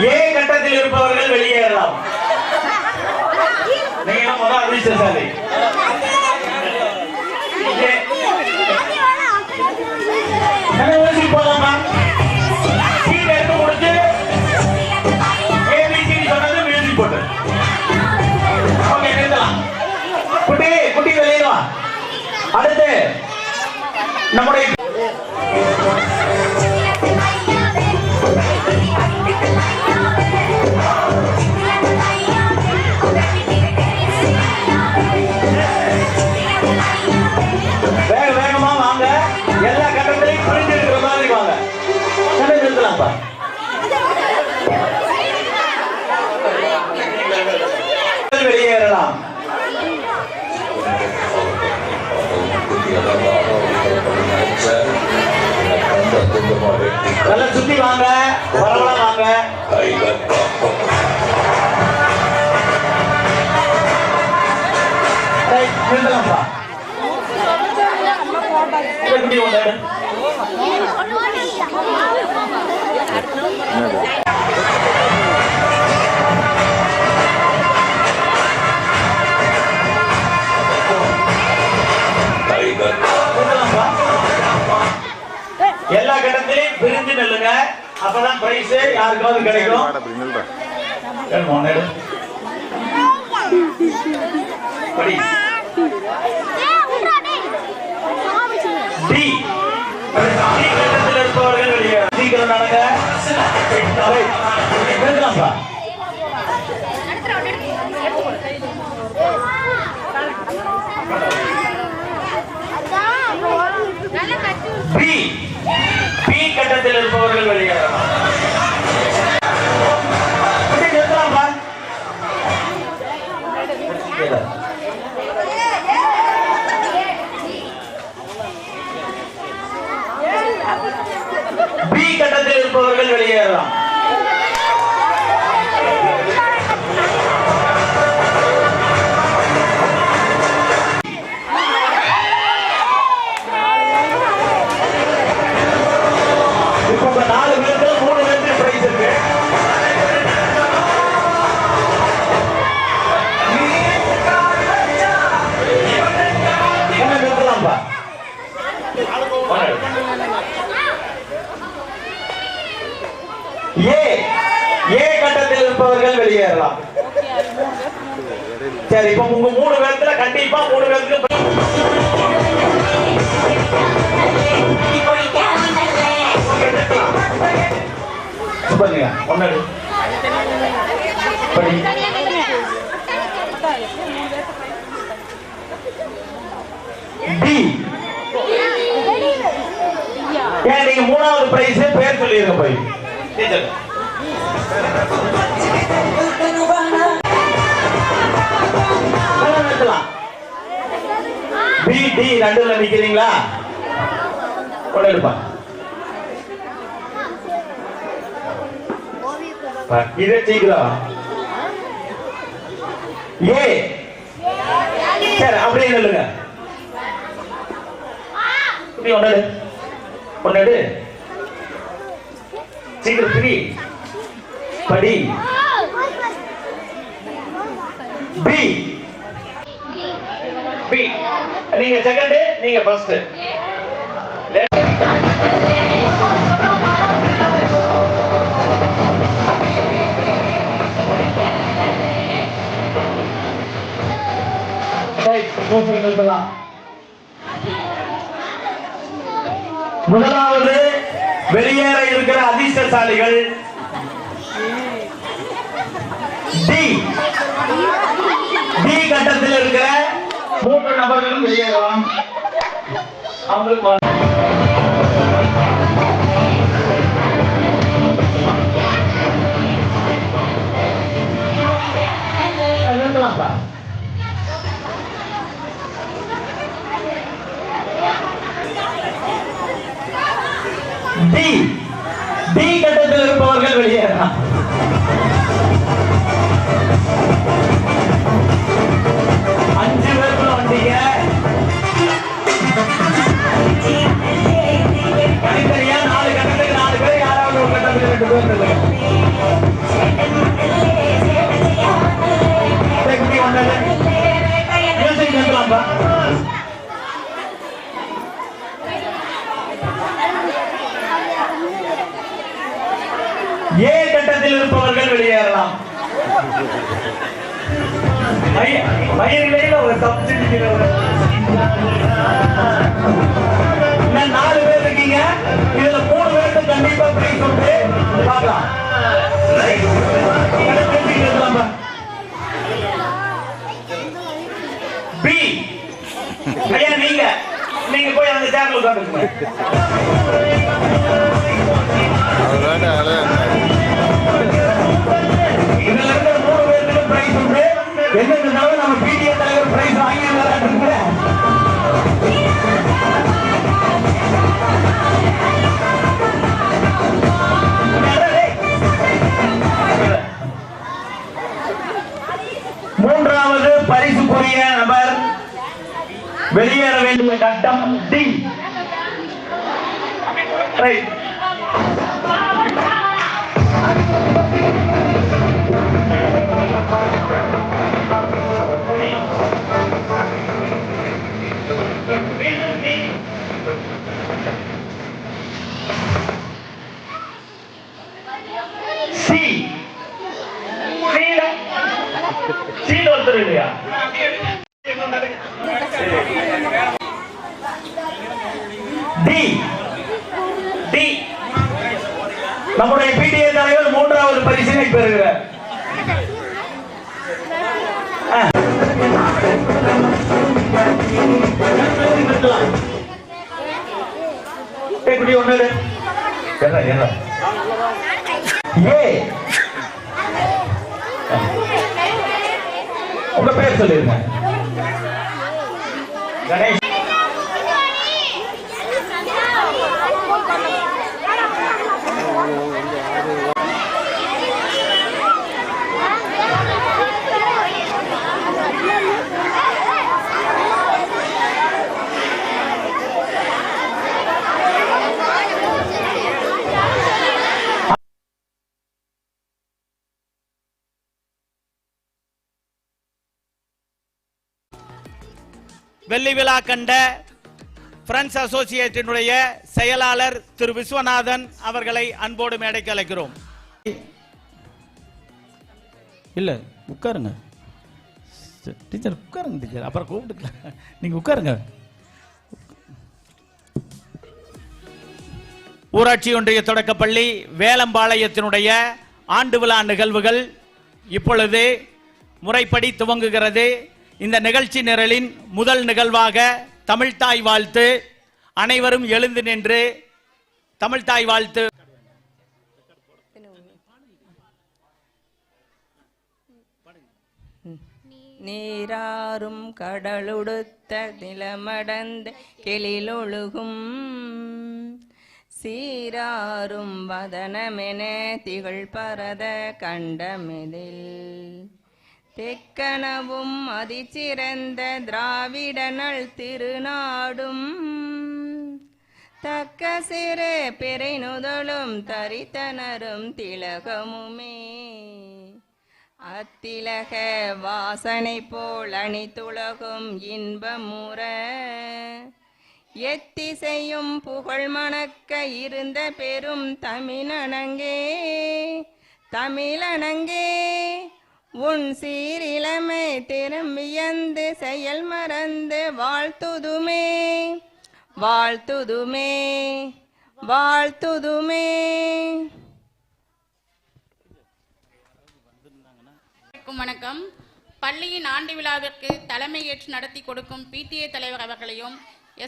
ஏ கட்டத்தில் இருப்பவர்கள் வெளியேறலாம். நீங்க முதல் அதிர்ஷ்டசாலி. போலாமா? எடுத்து முடிச்சு ஏபிசிடி சொன்னது மியூசிக் போட்டு ஓகே நிறுத்தலாம். குட்டி குட்டி வெளியேறுவா. அடுத்து நம்முடைய வேகமா வாங்க. எல்லா கட்டத்திலையும் புரிஞ்சு இருக்கிற மாதிரி வாங்க. நிறுத்தலாம்ப்பா. வெளியேறலாம். நல்லா சுத்தி வாங்க. பரவலா வாங்க. நிறுத்தலாம்ப்பா. குட்டி ஒன்று எல்லா கட்டத்திலையும் பிரிஞ்சு நெல்லுங்க. அப்பதான் பிரைஸ் யாருக்காவது கிடைக்கும். படி டி கட்டத்தில் இருப்பவர்கள் வெளியே சீக்கிரம் நடங்க. பி கட்டத்தில் இருப்பவர்கள் வெளியேறலாம். பி கட்டத்தில் இருப்பவர்கள் வெளியேறலாம். ஏ கட்டத்தில் இருப்பவர்கள் வெளியேறலாம். சரி, இப்ப உங்க 3 பேர்த்துல கண்டிப்பா 3 பேருக்கு பண்ணுங்க. ஒண்ணு படி. டி ஏன் நீங்க 3வது பிரைஸ் பேர் சொல்லிருங்க போய். டீச்சர் பி டி நடுவுல நிக்கிறீங்களா? கொள்ளைப்பா இதே சீக்கிரம். ஏ சரி அப்படியே நில்லுங்க. ஒன்னு சீக்கிரம் 3 படி. பி பி நீங்க செகண்ட், நீங்க ஃபர்ஸ்ட். முதலாவது வெளியேற இருக்கிற அதிர்ஷ்டசாலிகள் டி. டி கட்டத்தில் இருக்கிற 3 நபர்களும் வெளியேறலாம். அவங்களுக்கு டி. டி கட்டத்தில் இருப்பவர்கள் வெளியேறலாம். அஞ்சு பேருக்குள்ள வந்தீங்க. கட்டத்தில் இருப்பவர்கள் வெளியேறலாம். மயிரிலேயே ஒரு சப்ஜெக்ட் 4 பேர் இருக்கீங்க. இதுல 3 பேருக்கு கண்டிப்பா பிரைஸ் உண்டு. பார்க்கலாம். பி ஐயா, நீங்க போய் அந்த சேர்ல உட்காருங்க. இதுல இருக்கிற 3 பேருக்கு பிரைஸ் உண்டு. என்னன்னாலும் நம்ம பிடிஏ தலைவர் பிரைஸ் வாங்கி மூன்றாவது பரிசுக்குரிய நபர் வெளியேற வேண்டிய கட்டம் டி. ஒருத்தர் இல்லையா? நம்முடைய பிடிஏ தலைவர் 3வது பரிசினை பெறுகிறார். உங்க பேர் சொல்லிருங்க. கணேஷ். வெள்ளி விழா கண்ட பிரெண்ட்ஸ் அசோசியேஷனுடைய செயலாளர் திரு விஸ்வநாதன் அவர்களை அன்போடு மேடைக்கு அழைக்கிறோம். இல்ல உட்காருங்க டீச்சர், உட்காருங்க டீச்சர், அப்புறம் கூப்பிட்டுக்கலாம். நீங்க உட்காருங்க. ஊராட்சி ஒன்றிய தொடக்கப்பள்ளி வேலம்பாளையத்தினுடைய ஆண்டு விழா நிகழ்வுகள் இப்பொழுது முறைப்படி துவங்குகிறது. இந்த நிகழ்ச்சி நிரலின் முதல் நிகழ்வாக தமிழ்தாய் வாழ்த்து. அனைவரும் எழுந்து நின்று தமிழ்தாய் வாழ்த்து. நீராறும் கடலுடுத்த நிலமடந்த கெளிலொழுகும் சீராறும் வதனமென திகழ் பரத கண்டமெதில் தெக்கனவும் அதிசிறந்த திராவிடனல் திருநாடும் தக்க சிறு பிறை நுதலும் தரித்தனரும் திலகமுமே அத்திலக வாசனை போல் அணித்துலகும் இன்பமுற எத்திசையும் புகழ் மணக்க இருந்த பெரும் தமிழனங்கே தமிழனங்கே உன் சீரிலமை திரும்பியந்து செயல் மறந்து வாழ்த்துதுமே வாழ்த்துதுமே வாழ்த்துதுமே. வணக்கம். பள்ளியின் ஆண்டு விழாவிற்கு தலைமை ஏற்று நடத்தி கொடுக்கும் பிடிஏ தலைவர் அவர்களையும்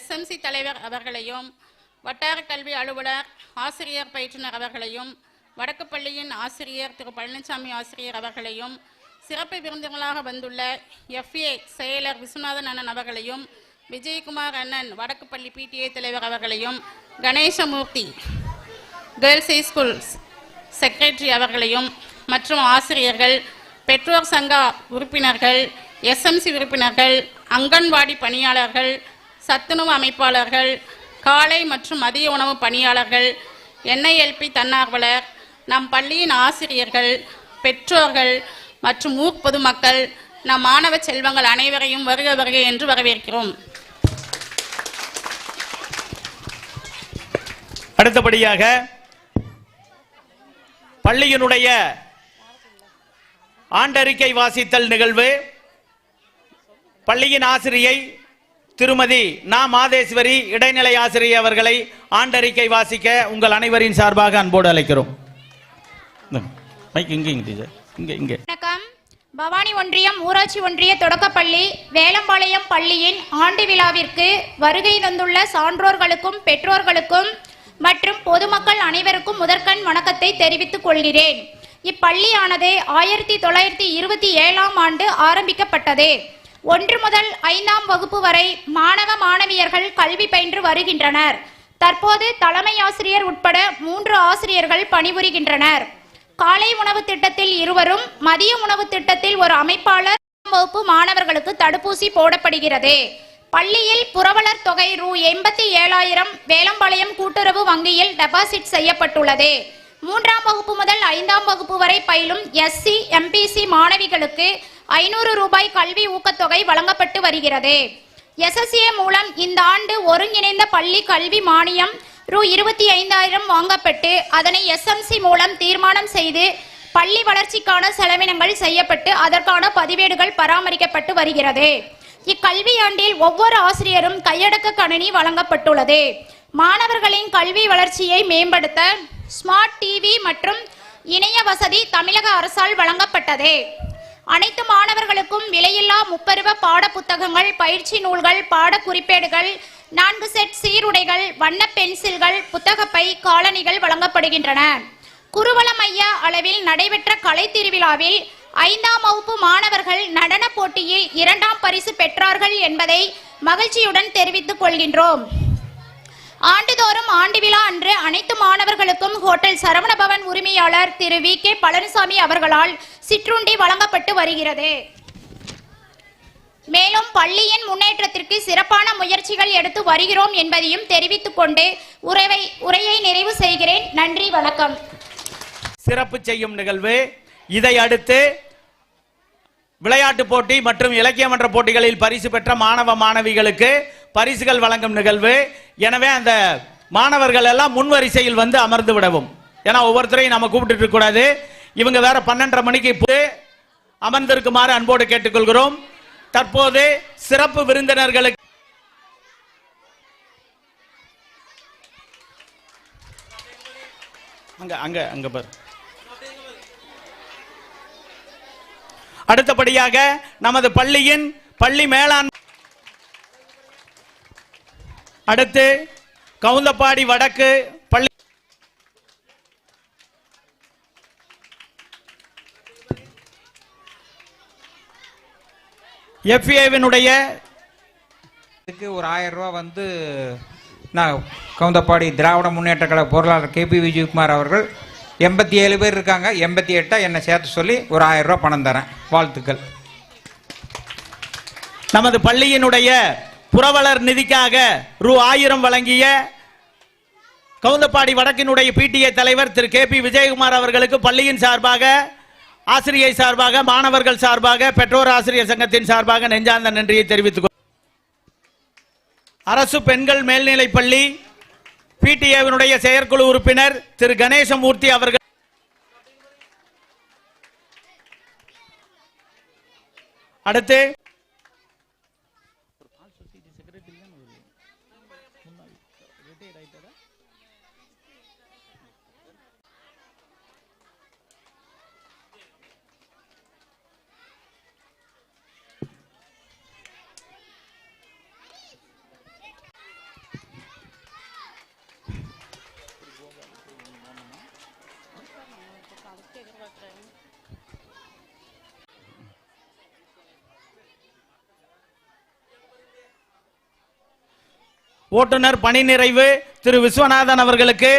SMC தலைவர் அவர்களையும் வட்டார கல்வி அலுவலர் ஆசிரியர் பயிற்றுனர் அவர்களையும் வடக்கு பள்ளியின் ஆசிரியர் திரு பழனிசாமி ஆசிரியர் அவர்களையும் சிறப்பு விருந்தினர்களாக வந்துள்ள FA செயலர் விஸ்வநாதன் அண்ணன் அவர்களையும் விஜயகுமார் அண்ணன் வடக்கு பள்ளி பிடிஏ தலைவர் அவர்களையும் கணேசமூர்த்தி கேர்ள்ஸ் ஹைஸ்கூல் செக்ரட்டரி அவர்களையும் மற்றும் ஆசிரியர்கள் பெற்றோர் சங்க உறுப்பினர்கள் SMC உறுப்பினர்கள் அங்கன்வாடி பணியாளர்கள் சத்துணவு அமைப்பாளர்கள் காலை மற்றும் மதிய உணவு பணியாளர்கள் NILP தன்னார்வலர் நம் பள்ளியின் ஆசிரியர்கள் பெற்றோர்கள் மற்றும் ஊர் பொதுமக்கள் நம் மாணவ செல்வங்கள் அனைவரையும் வருக வருக என்று வரவேற்கிறோம். அடுத்தபடியாக பள்ளியினுடைய ஆண்டறிக்கை வாசித்தல் நிகழ்வு. பள்ளியின் ஆசிரியை திருமதி நா மாதேஸ்வரி இடைநிலை ஆசிரியை அவர்களை ஆண்டறிக்கை வாசிக்க உங்கள் அனைவரின் சார்பாக அன்போடு அழைக்கிறோம். வணக்கம். பவானி ஒன்றியம் ஊராட்சி ஒன்றிய தொடக்கப்பள்ளி வேலம்பாளையம் பள்ளியின் ஆண்டு விழாவிற்கு வருகை தந்துள்ள சான்றோர்களுக்கும் பெற்றோர்களுக்கும் மற்றும் பொதுமக்கள் அனைவருக்கும் முதற்கண் வணக்கத்தை தெரிவித்துக் கொள்கிறேன். இப்பள்ளியானது 1927ஆம் ஆண்டு ஆரம்பிக்கப்பட்டது. 1 முதல் 5ஆம் வகுப்பு வரை மாணவ மாணவியர்கள் கல்வி பயின்று வருகின்றனர். தற்போது தலைமை ஆசிரியர் உட்பட 3 ஆசிரியர்கள் பணிபுரிகின்றனர். காலை உணவு திட்டத்தில் 2வரும், மதிய உணவு திட்டத்தில் ஒரு அமைப்பாளர் வகுப்பு மாணவர்களுக்கு தடுப்பூசி போடப்படுகிறது. பள்ளியில் புரவலர் தொகை ரூ. 87,000 வேலம்பாளையம் கூட்டுறவு வங்கியில் டெபாசிட் செய்யப்பட்டுள்ளது. 3ஆம் வகுப்பு முதல் 5ஆம் வகுப்பு வரை பயிலும் SC MPC மாணவிகளுக்கு 500 ரூபாய் கல்வி ஊக்கத்தொகை வழங்கப்பட்டு வருகிறது. SSA மூலம் இந்த ஆண்டு ஒருங்கிணைந்த பள்ளி கல்வி மானியம் ரூ. 25,000 வாங்கப்பட்டு அதனை SMC மூலம் தீர்மானம் செய்து பள்ளி வளர்ச்சிக்கான செலவினங்கள் செய்யப்பட்டு அதற்கான பதிவேடுகள் பராமரிக்கப்பட்டு வருகிறது. இக்கல்வியாண்டில் ஒவ்வொரு ஆசிரியரும் கையடக்க கணினி வழங்கப்பட்டுள்ளது. மாணவர்களின் கல்வி வளர்ச்சியை மேம்படுத்த ஸ்மார்ட் டிவி மற்றும் இணைய வசதி தமிழக அரசால் வழங்கப்பட்டது. அனைத்து மாணவர்களுக்கும் விலையில்லா முப்பருவ பாட புத்தகங்கள், பயிற்சி நூல்கள், பாட குறிப்பேடுகள், 4 செட் சீருடைகள், வண்ண பென்சில்கள், புத்தகப்பை, காலணிகள் வழங்கப்படுகின்றன. குருவல மைய அளவில் நடைபெற்ற கலை திருவிழாவில் 5ஆம் வகுப்பு மாணவர்கள் நடன போட்டியில் 2ஆம் பரிசு பெற்றார்கள் என்பதை மகிழ்ச்சியுடன் தெரிவித்துக் கொள்கின்றோம். ஆண்டுதோறும் ஆண்டு விழா அன்று அனைத்து மாணவர்களுக்கும் ஹோட்டல் சரவணபவன் உரிமையாளர் திரு VK பழனிசாமி அவர்களால் சிற்றுண்டி வழங்கப்பட்டு வருகிறது. மேலும் பள்ளியின் முன்னேற்றத்திற்கு சிறப்பான முயற்சிகள் எடுத்து வருகிறோம் என்பதையும் தெரிவித்துக் கொண்டு உரையை நிறைவு செய்கிறேன். நன்றி, வணக்கம். சிறப்பு செய்யும் நிகழ்வு. இதை அடுத்து விளையாட்டு போட்டி மற்றும் இலக்கிய மன்ற போட்டிகளில் பரிசு பெற்ற மாணவ மாணவிகளுக்கு பரிசுகள் வழங்கும் நிகழ்வு. எனவே அந்த மாணவர்கள் எல்லாம் முன்வரிசையில் வந்து அமர்ந்து விடவும். ஏன்னா ஒவ்வொருத்தரையும் நம்ம கூப்பிட்டு இருக்க கூடாது. இவங்க வேற 12:30 மணிக்கு அமர்ந்திருக்குமாறு அன்போடு கேட்டுக்கொள்கிறோம். தற்போது சிறப்பு விருந்தினர்களுக்கு அங்க பாரு. அடுத்தபடியாக நமது பள்ளியின் பள்ளி மேலாண்மை அடுத்து கவுந்தப்பாடி வடக்கு பள்ளி FA-வினுடைய ஒரு 1000 ரூபா வந்து நான் கவுந்தப்பாடி திராவிட முன்னேற்ற கழக பொருளாளர் KP விஜயகுமார் அவர்கள் 87 பேர் இருக்காங்க, 88 என்னை சேர்த்து சொல்லி ஒரு 1000 ரூபா பணம் தரேன். வாழ்த்துக்கள். நமது பள்ளியினுடைய புரவலர் நிதிக்காக ரூ. 1000 வழங்கிய கவுந்தப்பாடி வடக்கினுடைய PTA தலைவர் திரு KP விஜயகுமார் அவர்களுக்கு பள்ளியின் சார்பாக, ஆசிரியை சார்பாக, மாணவர்கள் சார்பாக, பெற்றோர் ஆசிரியர் சங்கத்தின் சார்பாக நெஞ்சார்ந்த நன்றியை தெரிவித்துக் அரசு பெண்கள் மேல்நிலைப் பள்ளி PTA-வினுடைய செயற்குழு உறுப்பினர் திரு கணேசமூர்த்தி அவர்கள் அடுத்து ஓட்டுநர் பணி நிறைவு திரு விஸ்வநாதன் அவர்களுக்கு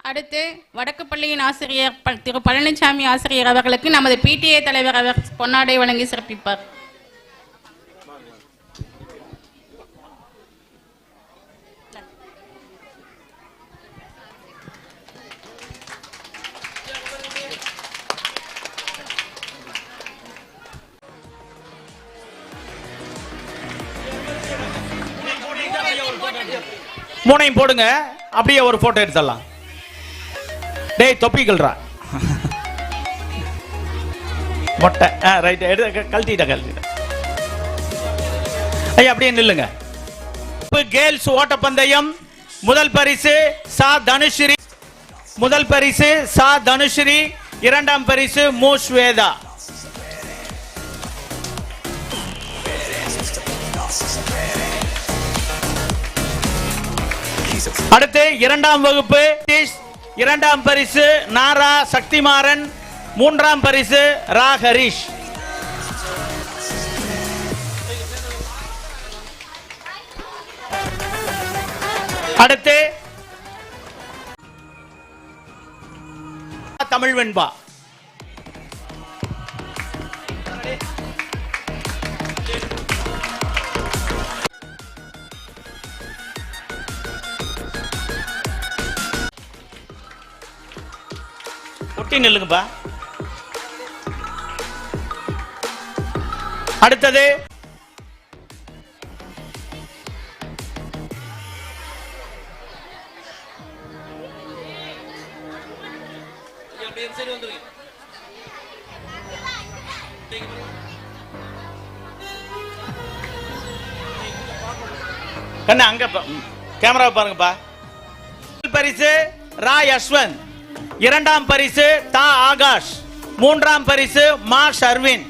அடுத்து வடக்கு பள்ளியின் ஆசிரியர் திரு பழனிசாமி ஆசிரியர் அவர்களுக்கு நமது PTA தலைவர் அவர் பொன்னாடை வழங்கி சிறப்பிப்பார். மூணையும் போடுங்க, அப்படியே ஒரு போட்டோ எடுத்துடலாம். டேய் தொப்பிக்கல்றா மொட்டை. ரைட், எடுத்து கழட்டிட்ட. ஐயா அப்படியே நில்லுங்க. கேர்ள்ஸ் ஓட்டப்பந்தயம் முதல் பரிசு சா தனுஸ்ரீ. முதல் பரிசு சா தனுஸ்ரீ, இரண்டாம் பரிசு மு ஸ்வேதா. அடுத்து இரண்டாம் வகுப்பு இரண்டாம் பரிசு நாரா சக்திமாறன், மூன்றாம் பரிசு ரா ஹரிஷ். அடுத்து தமிழ் வெண்பா. ஒட்டி நில்லுங்கப்பா. அடுத்தது கண்ணா அங்க கேமரா பாருங்கப்பா. பரிசு ரா யஷ்வந்த், இரண்டாம் பரிசு தா ஆகாஷ், மூன்றாம் பரிசு மா ஷர்வின்.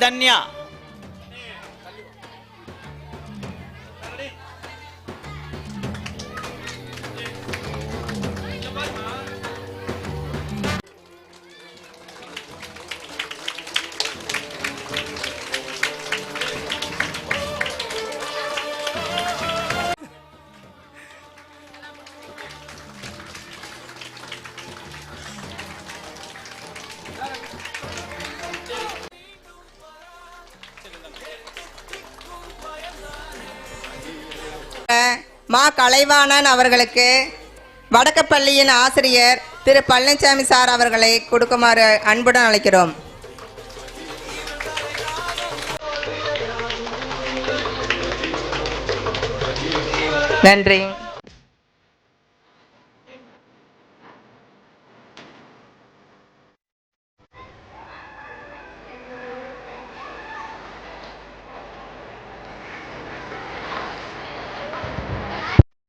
தன்யா. மா கலைவாணன் அவர்களுக்கு வடக்கப்பள்ளியின் ஆசிரியர் திரு பழனிசாமி சார் அவர்களை கொடுக்குமாறு அன்புடன் அழைக்கிறோம். நன்றி.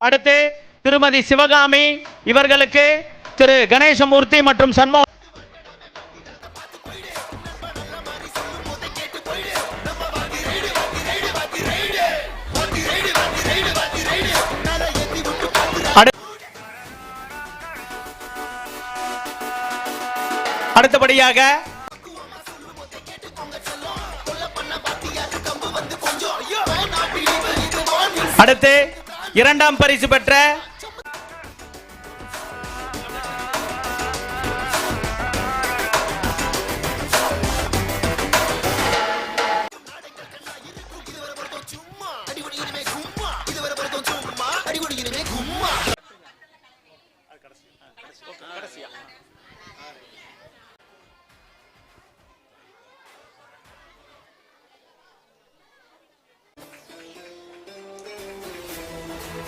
அடுத்து திருமதி சிவகாமி இவர்களுக்கு திரு கணேசமூர்த்தி மற்றும் சண்முக. அடுத்தபடியாக அடுத்து இரண்டாம் பரிசு பெற்ற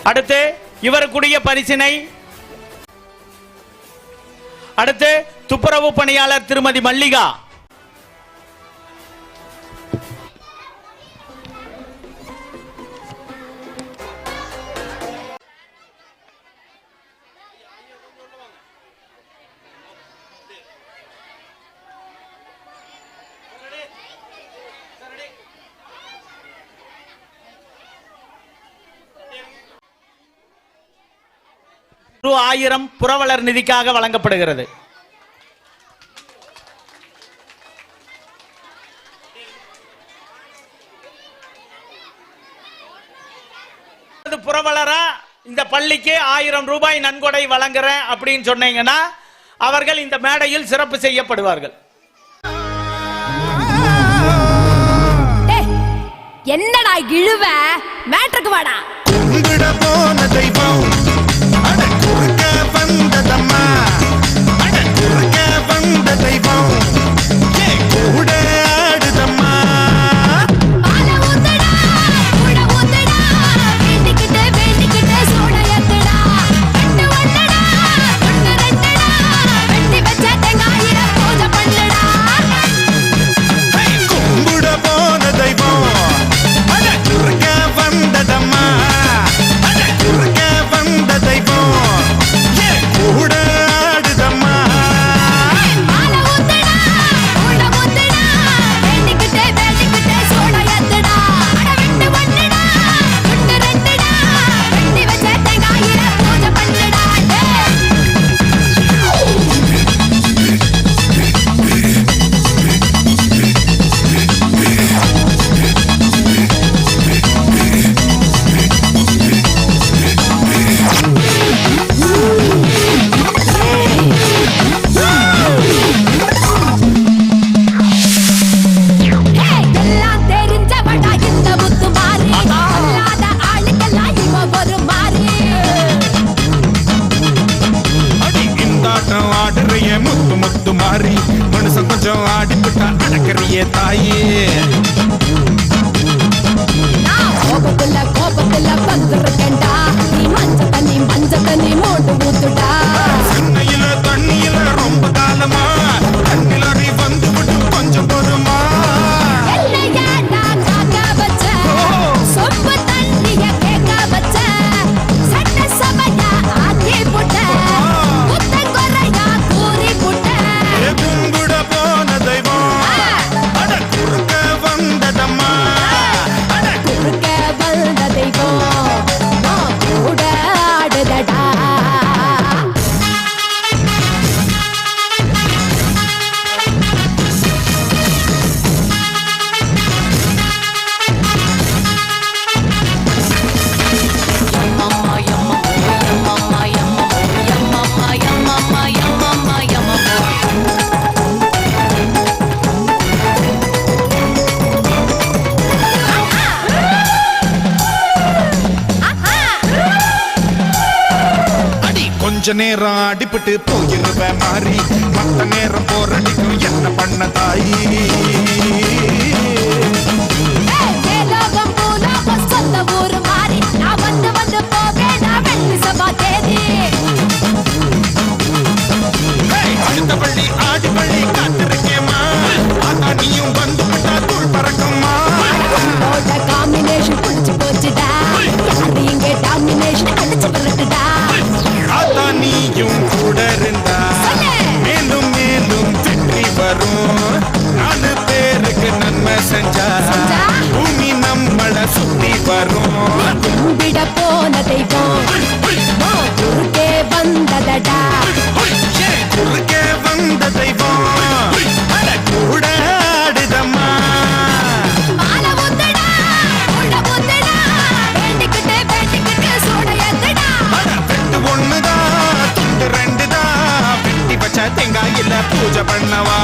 அடுத்து இவருக்குரிய பரிசினை அடுத்து துப்புரவு பணியாளர் திருமதி மல்லிகா. ₹1000 புரவலர் நிதிக்காக வழங்கப்படுகிறது. புரவலரா இந்த பள்ளிக்கு 1000 ரூபாய் நன்கொடை வழங்குறேன் அப்படின்னு சொன்னீங்கன்னா அவர்கள் இந்த மேடையில் சிறப்பு செய்யப்படுவார்கள். என்னடா இழுவ மேட்ருக்கு வாடா. கும்பிட போன தெய்வம் அட குறுக்க வந்ததம்மா, அட குறுக்க வந்த தெய்வம் கூட ஆடுதம்மா. கும்பிட போன தெய்வம் அட குறுக்க வந்ததம்மா, அட குறுக்க வந்த தெய்வம் கூட ஆடுதம்மா. முத்து முத்து மாறி மனுஷன் கொஞ்சம் ஆடிப்புட்டா அடக்கறியே தாயே. கோபத்துல வந்துருக்கேன்டா, நீ மஞ்ச தண்ணி மோட்டு ஊத்துடா. சென்னையில தண்ணியில ரொம்ப காலமா கண்ணில நீ வந்து விட்டு கொஞ்சம் பொறுமா. சொப்பு தண்ணிய கேட்க வச்ச சட்ட சபையா ஆக்கி புட்ட கும்பிட போன தெய்வம் அட குறுக்க வந்ததம்மா, அட குறுக்க வந்த தெய்வம் கூட ஆடுதடா. கொஞ்ச நேரம் அடிபட்டு போயிருவேன் மாறி, மத்த நேரம் போரடிக்கும் என்ன பண்ண தாயி. அடுத்த பள்ளி ஆடி பள்ளி காத்திருக்கேமா, அதான் நீயும் வந்து விட்டா தூள் பறக்குமா. காம்பினேஷன் புடிச்சு போச்சுடா, இங்க டாமினேஷன் அடிச்சு விரட்டுடா. அதான் நீயும் கூட இருந்தா மேலும் மேலும் வெற்றி வரும். 4 பேருக்கு நன்மை செஞ்சா பூமி நம்மள சுத்தி வரும். கும்பிட போன தெய்வம் குறுக்கே வந்ததடா, குறுக்கே வந்த தெய்வம் அட கூட ஆடுதம்மா. தேங்காயில பூஜை பண்ணவா.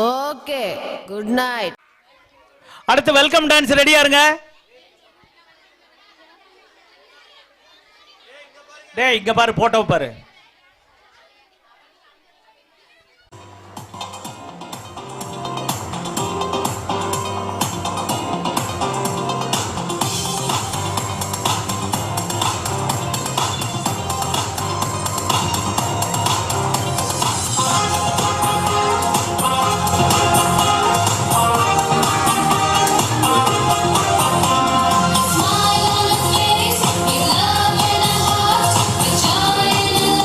Okay, good night. அடுத்து வெல்கம் டான்ஸ் ரெடியா இருங்க. டேய் இங்க பாரு, போட்டோ பாரு. Smile on your face, with love in our hearts, with joy in our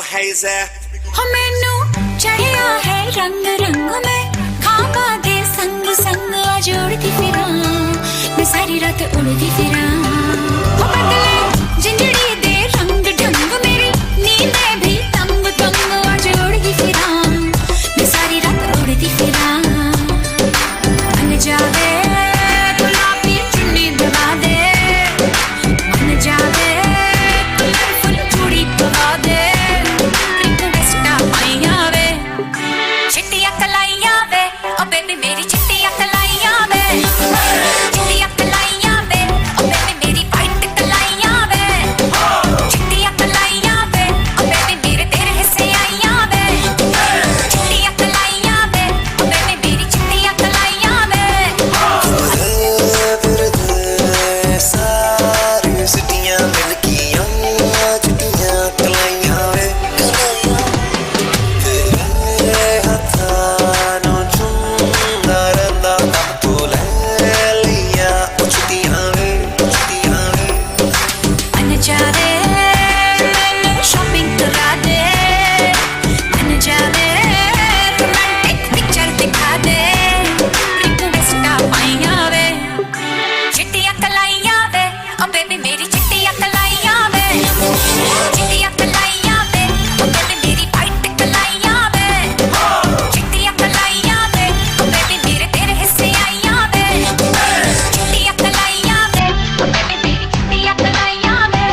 hazy. मैनू चढ़िया है रंग रंग में खाका दे संग संग जोड़ती फिरा मैं सारी रात उड़ती फिरा बदले जिंदड़ी दे रंग ढंग मेरी नींद भी तंग तंग जोड़ती फिरा मैं सारी रात उड़ती फिरा बन जावे गुलाबी चुन्नी दबा दे बन जावे कलरफुल चूड़ी दबा दे चिट्टियां कलाइयां वे ओ बेबी मेरी चिट्टियां कलाइयां वे चिट्टियां कलाइयां वे ओ बेबी मेरी वाइट कलाइयां वे चिट्टियां कलाइयां वे ओ बेबी मेरे तेरे हिस्से आइयां वे चिट्टियां कलाइयां वे ओ बेबी मेरी चिट्टियां कलाइयां वे सारी सिटियां मिलकियां चिट्टियां कलाइयां वे शॉपिंग करा दे बन जावे रोमांटिक पिक्चर दिखा दे रिक्वेस्ट पाइयां वे चिट्टियां कलाइयां वे ओ बेबी मेरी चिट्टियां कलाइयां वे चिट्टियां कलाइयां वे ओ बेबी मेरी वाइट कलाइयां वे चिट्टियां कलाइयां वे ओ बेबी मेरे तेरे हिस्से आइयां वे चिट्टियां कलाइयां वे ओ बेबी मेरी चिट्टियां कलाइयां वे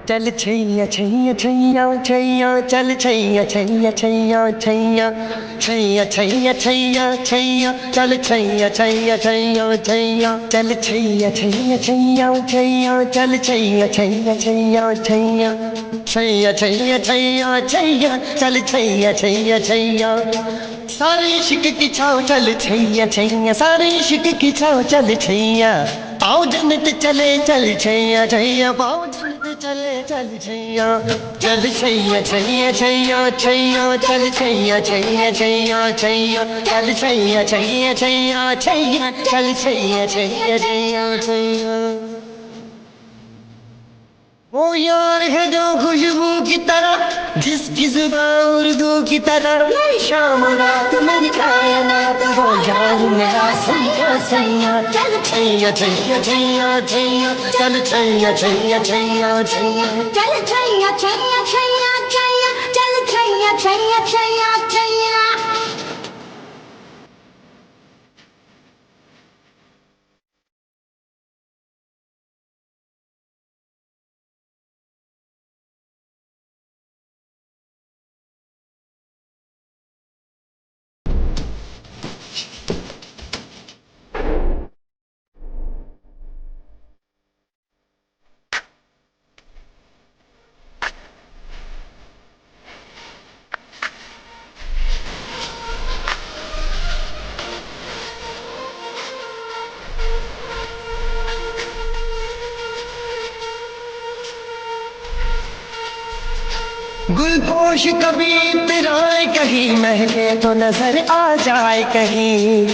चल छैया छैया छैया छैया चल छैया छैया छैया छैया छैया छैया छैया छैया चल छैया छैया छैया छैया चल छैया छैया छैया छैया चल छैया छैया छैया छैया छैया छैया छैया छैया चल छैया छैया छैया सारे इश्क की छाव चल छैया छैया सारे इश्क की छाव चल छैया पाओ जन्नत चले चल छैया छैया पाओ चले चल छैया चल छैया छैया छैया छैया चल छैया छैया छैया छैया चल छैया छैया छैया छैया चल छैया छैया छैया छैया ओ यार है जो खुशबू की तरह जिसकी जुबान उर्दू की तरह मेरी शाम रात मेरी कायनात वो यार मेरा सैया सैया चल छैया छैया छैया छैया चल छैया छैया छैया छैया चल छैया छैया छैया छैया चल छैया छैया छैया छैया गुलपोश कभी इतराए कहीं महके तो नजर आ जाए कहीं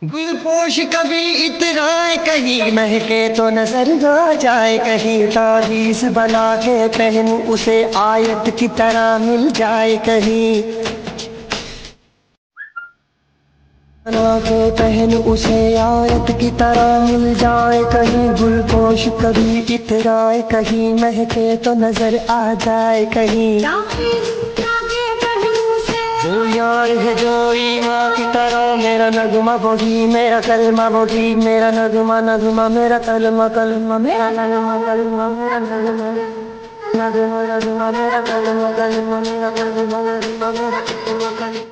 गुलपोश कभी इतराए कहीं महके तो नजर आ जाए कहीं तारीस बना के पहन उसे आयत की तरह मिल जाए कहीं बना के पहन उसे आयत की तरह मिल जाए कहीं गुलपोश कभी इतराए कहीं महके तो नजर आ जाए कहीं जो यार है जो ईमान की तरह मेरा नगमा बोली मेरा कलमा बोली मेरा नगमा नगमा मेरा कलमा कलमा मेरा नगमा कलमा मेरा नगमा नगमा नगमा मेरा कलमा कलमा मेरा नगमा नगमा मेरा कलमा कलमा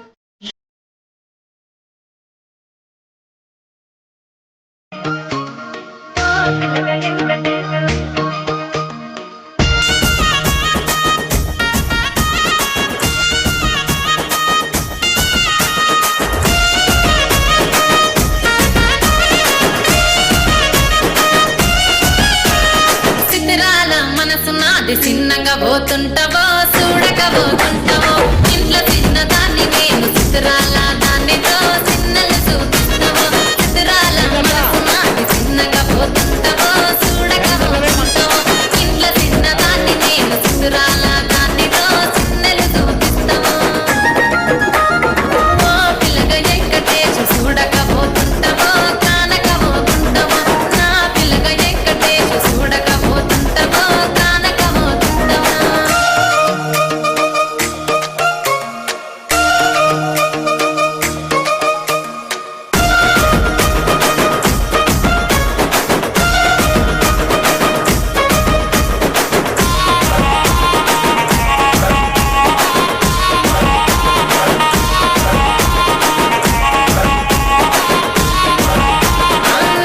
సిద్ధరాల మనసు నాది చిన్నగా పోతుంటావో చూడక పోతుంటావో ఇంట్లో చిన్నదాన్ని నేను సిద్ధరాల దానితో చిన్నలు చూపిస్తావో సిద్ధరాల మనసు నాది చిన్నగా పోతుంటావో చూడక పోతుంటావో ఇంట్లో చిన్నదాన్ని నేను సిద్ధరాల దానితో చిన్నలు చూపిస్తావో ఓ పిల్లగా ఎక్కటేసి చూడక పోతుంటావో కానక పోతుంటావో నా పిల్లగా ఎక్కటేసి చూడక పోతుంటావో కానక పోతుంటావో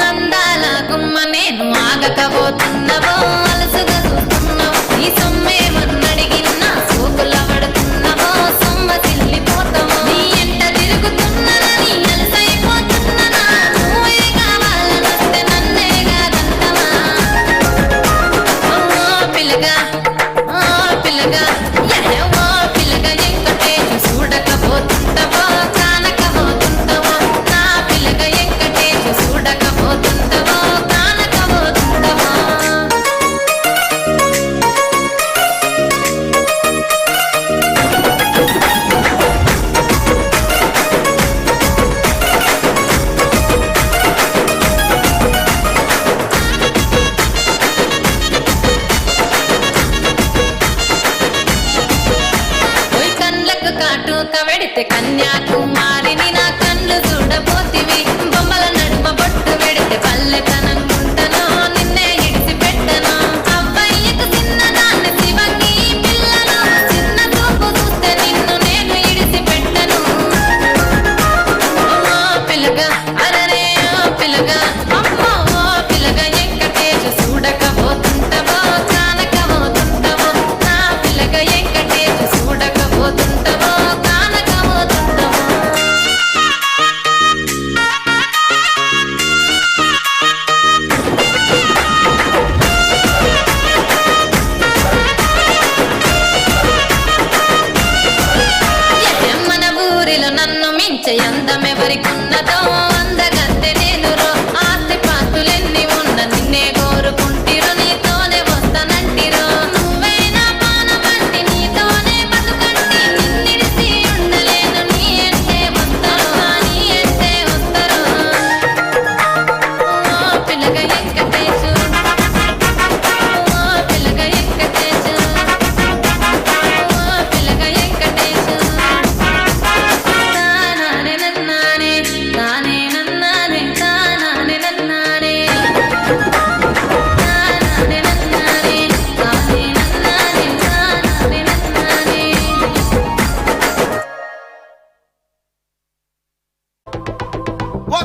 అందాల గుమ్మ నేను ఆగకపోతున్నావో అలసుగా చూస్తున్నావో నీ సొమ్మే మన్నడిగినా సోకుల పడుతున్నావో సొమ్మ సిల్లిపోతావో నీ ఎంట తిరుగుతున్నానని అలసైపోతున్నానా నువ్వే కావాలనొస్తే నన్నే కాదంటావా ఓ పిల్లగా ఎడే ఓ పిల్లగా ఎక్కటేసి చూడకపోతుంటావో కానకపోతుంటావో నా పిల్లగా ఎక్కటేసి చూడకపోతుంటావో కానకపోతుంటావో ఓయ్ కళ్ళకు కాటుక వెడితే కన్యాకుమారిని నా కళ్ళు చూడబోతివి బొమ్మల నడుమ బొట్టు వెడితే పల్లెతనం గుంటను నిన్నే ఇడిసి పెట్టను అబ్బాయికు చిన్నదాన్ని శివంగి పిల్లను చిన్న చూపు చూస్తే నిన్ను నేను ఇడిసి పెట్టను ఓ పిల్లగా అరరే ఓ పిల్లగా అమ్మో ఓ పిల్లగా ఎక్కటేసి చూడకపోతుంటావో కానకపోతుంటావో నా పిల్లగా ఎక్కటేసి చూడకపోతుంటావో కానకపోతుంటావో మన ఊరిలో నన్ను మించే అందమెవరికున్నదో అందగత్తె నేను రో ఆస్తి పాస్తులు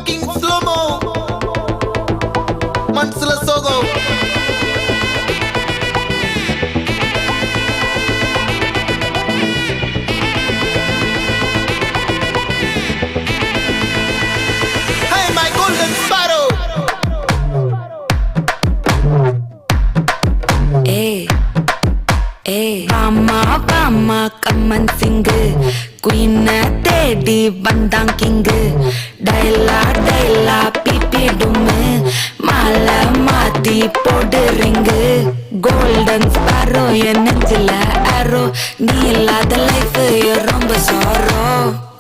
Walking slow-mo, Mansula Sogo. Hey, my golden sparrow. வாமா கம்மன் சிங்கு குயின தேடி வந்தான் கிங்கு டைலா பிபிடுமு மாலை மாத்தி போடுறீங்க கோல்டன் ஸ்பாரோ என் நெஞ்சில அரோ நீ இல்லாத லைஃப் ரொம்ப சாரோ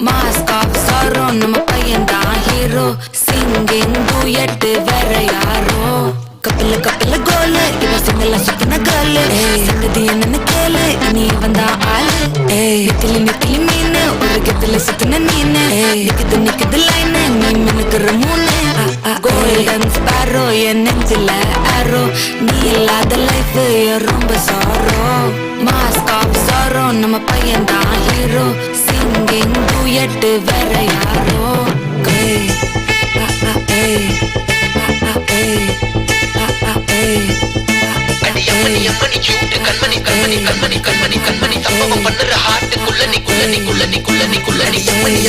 மாஸ்க் ஆஃப் சாரோ நம்ம பையன் தான் ஹீரோ சிங்கிங் டூயட் வேற யாரோ கப்பில கோலு இவ சிங்கல சுத்தின கேளு சங்கதி என்னன்னு கேளு நீ வந்தா ஆளு நிக்கிலி மீனு ஒரு கத்துல சுத்தின நீனு நிக்குது லைனு நீ மினுக்குற மூணு கோல்டன் ஸ்பாரோ என் நெஞ்சில அரோ நீ இல்லாத லைஃப் ரொம்ப சாரோ மாஸ்க் ஆஃப் சாரோ நம்ம பையன் தான் ஹீரோ சிங்கிங் டூயட் வேற யாரோ அம்மணி கியூட் கண்மணி கண்மணி கண்மணி கண்மணி கண்மணி சம்பவம் பண்ணுற ஹார்ட்டுக்குள்ள நீ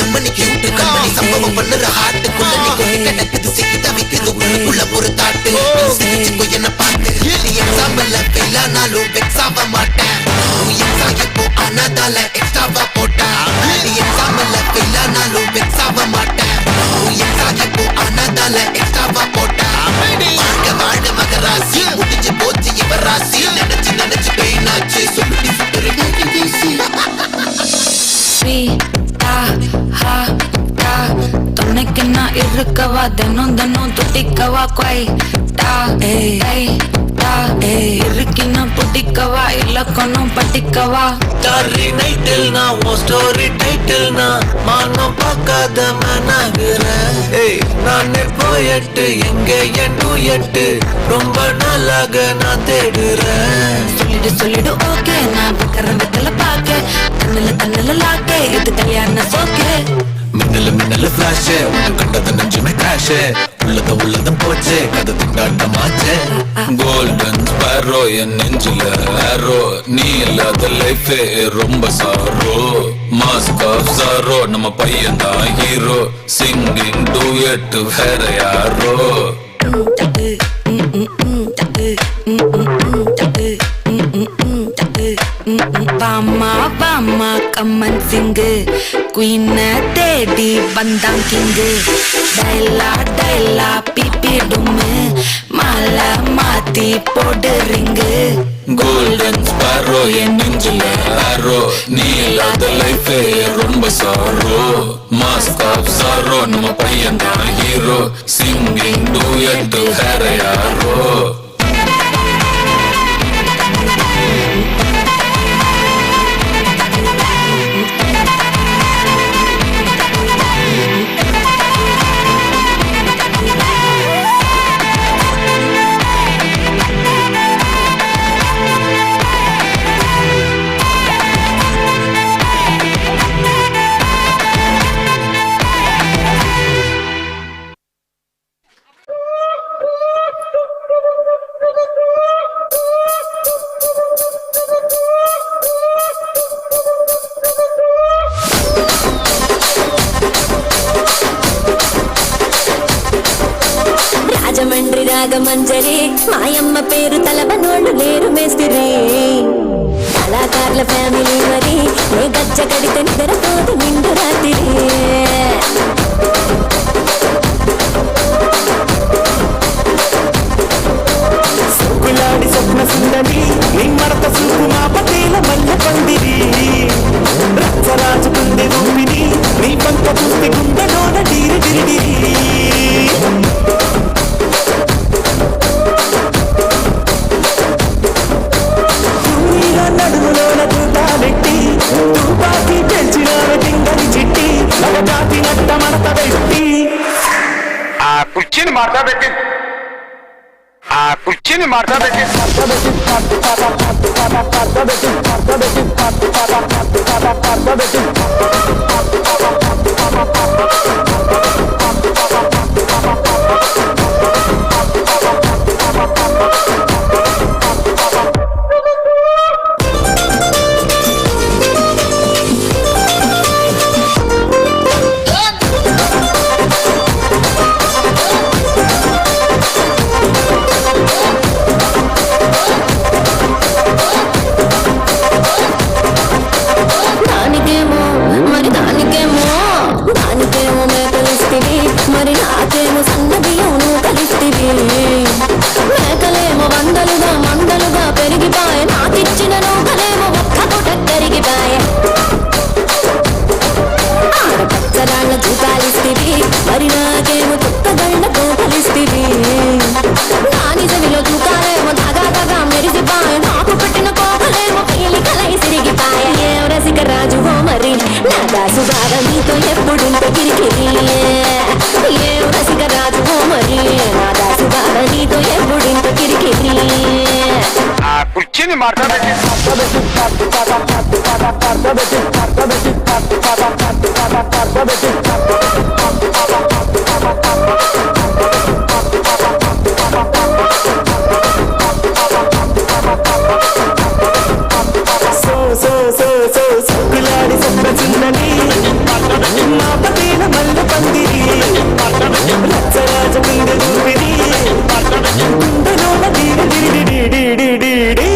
அம்மணி கியூட் கண்மணி சம்பவம் பண்ணுற ஹார்ட்டுக்குள்ள நீ கிடக்குது சிக்கித வைக்குது உள்ளுக்குள்ள ஒரு தாட்டு சிரிச்சுக்கோ என்ன பார்த்து நீ எக்ஸாம்பிள் ஃபெயில் ஆனாலும் வெக்ஸ் ஆக மாட்டேன் நீ எக்ஸாம் இப்போ ஆனாதால எக்ஸ்ட்ராவா போட்டேன் நீ எக்ஸாம்பிள் ஃபெயில் ஆனாலும் வெக்ஸ் ஆக மாட்டேன் நீ எக்ஸாம் இப்போ ஆனாதால எக்ஸ்ட்ராவா போட்டேன் வாழ்க மகராசி முடிஞ்சு போச்சு இவ ராசி நினைச்சு பெயினாச்சு சொல்லுடி சுத்தரு துணைக்கு நான் இருக்கவா தினம் துட்டிக்கவா இருக்கின்னா புட்டிக்கவா இலக்கணும் பட்டிக்கவா டாரி நைட்டில் நான் உன் ஸ்டோரி டைட்டில் நான் மானம் பார்க்காத மனாகிறேன் நான் போயட்டு எங்க என் டூயட்டு ரொம்ப நாளாக நான் தேடுறேன் சொல்லிடு ஓகே நான் பக்கற வெத்தல பாக்க கண்ணுல லாக்க இது கல்யாண சோக்கே மின்னல ஃபிளாஷ் உன்னை கண்டத நெஞ்சுமே கிராஷ் உள்ளதும் போச்சே கதை திண்டாட்டமாச்சே கோல்டன் ஸ்பாரோ என் நெஞ்சில ஆரோ நீ இல்லாத லைஃபே ரொம்ப சாரோ மாஸ்க் ஆஃப் சாரோ நம்ம பையன் தான் ஹீரோ சிங்கிங் டூயட் வேற யாரோ வாமா கம்மன் சிங்கு குயின தேடி வந்தான் கிங்கு டைலா பிபிடுமு மாலை மாத்தி போடுறீங்க கோல்டன் ஸ்பாரோ என் நெஞ்சில ஆரோ நீ இல்லாத லைஃபே ரொம்ப சாரோ மாஸ்க் ஆஃப் சாரோ நம்ம பையன் தான் ஹீரோ சிங்கிங் டூயட் வேற யாரோ మంజరి మాయమ్మ పేరు తలబనోళ్ళు లేరు మేస్తిరి కళాకారుల ఫ్యామిలీ మరి ఏ గచ్చ కడితే నిద్రపోదు నిండు రాత్రి సుకులాడి స్వప్న సుందరి నిమ్మరత సూపు మా పతేల మల్ల పందిరి రచ్చరాజు కుంది రూపిని నీ పంక పుస్తి గుండెలోన డీరి డిరిడిరి నడుములోన తూటాలెట్టి తుపాకి పెంచినార కిందని చిట్టి నవజాతి నట్ట మడత పెట్టి ఆ కుర్చీని మార్తా పెట్టి నాకేమో తుక్కగళ్ళ కోపలిస్తివి నా నిజమిలో తూకాలేమో దగా దగా మెరిసిపాయ నాకు పెట్టిన కోపలేమో పీలికలై సిరిగిపాయ ఏం రసిక రాజువో మరి నా దాసుగార నీతో ఎప్పుడింత కిరికిరి ఏం రసిక రాజువో మరి నా దాసుగార నీతో ఎప్పుడింత కిరికిరి కుర్చీని మాట్లాడబెట్టి సొక్కులాడి సొక్క చిన్నని మా పతీన మల్ల పందిరి రచ్చరాజ కింద దూపిరి గుండెలోన దీడి డిడి డిడి డిడి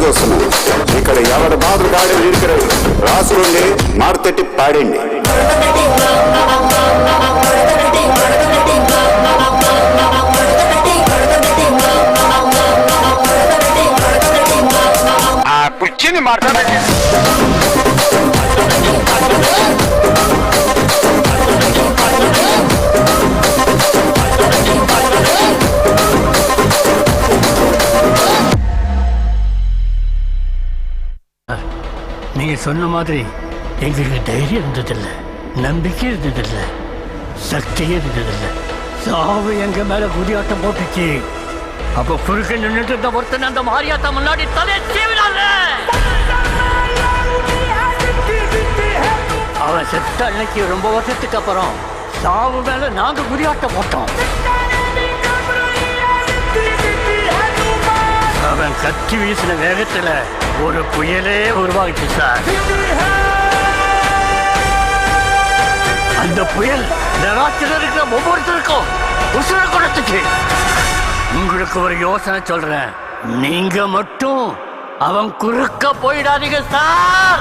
చూస్తున్నా ఇక్కడ ఎవరి బాధలు కాడే ఇరుக்கிறது రాసుకుండి మారుతట్టి పాడండి ఆ కుర్చీని మాట్లాడబెట్టి நீங்க சொன்ன மாதிரி எங்களுக்கு தைரியம் இருந்ததில்லை, நம்பிக்கை இருந்ததில்லை, சக்தியே இருந்ததில்லை. சாவு எங்க மேல குதியாட்டம் போட்டுச்சு. அப்ப குறுக்க நின்றுட்டு இருந்த ஒருத்தன் அந்த மாரியாத்தா முன்னாடி தலையை சீவினாங்க. அவன் செத்த அன்னைக்கு ரொம்ப வருஷத்துக்கு அப்புறம் சாவு மேல நாங்க குதியாட்டம் போட்டோம். அவன் கத்தி வீசின வேகத்துல ஒரு புயலே உருவாகிச்சு சார். அந்த புயல் நகரத்தில் இருக்கிற ஒவ்வொருத்தருக்கும் உசுர கொடுத்துச்சு. உங்களுக்கு ஒரு யோசனை சொல்றேன், நீங்க மட்டும் அவன் குறுக்க போயிடாதீங்க சார்.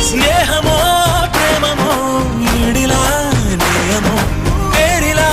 స్నేహమో ప్రేమమో ఈడిలా నేయమో వేడిలా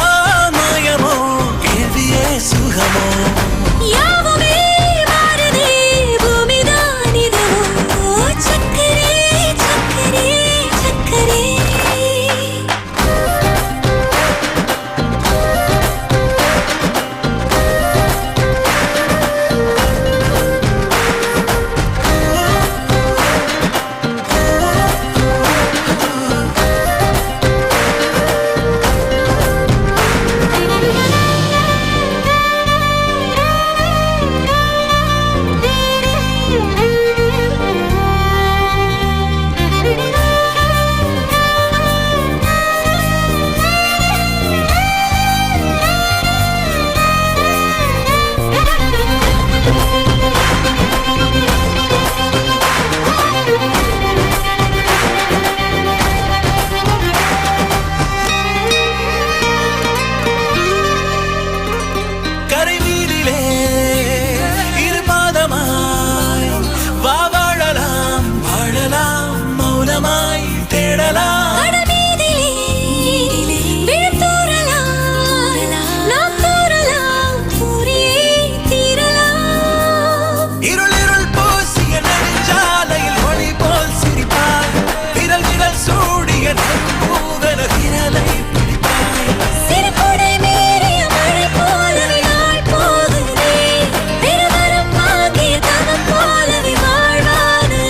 பூவன விரலை பிடித்தாய் சிறு கொடை மீறிய மழை போலவே நாள் போகுதே பெருவரம் ஆகிய தவம் போலவே வாழ்வானதே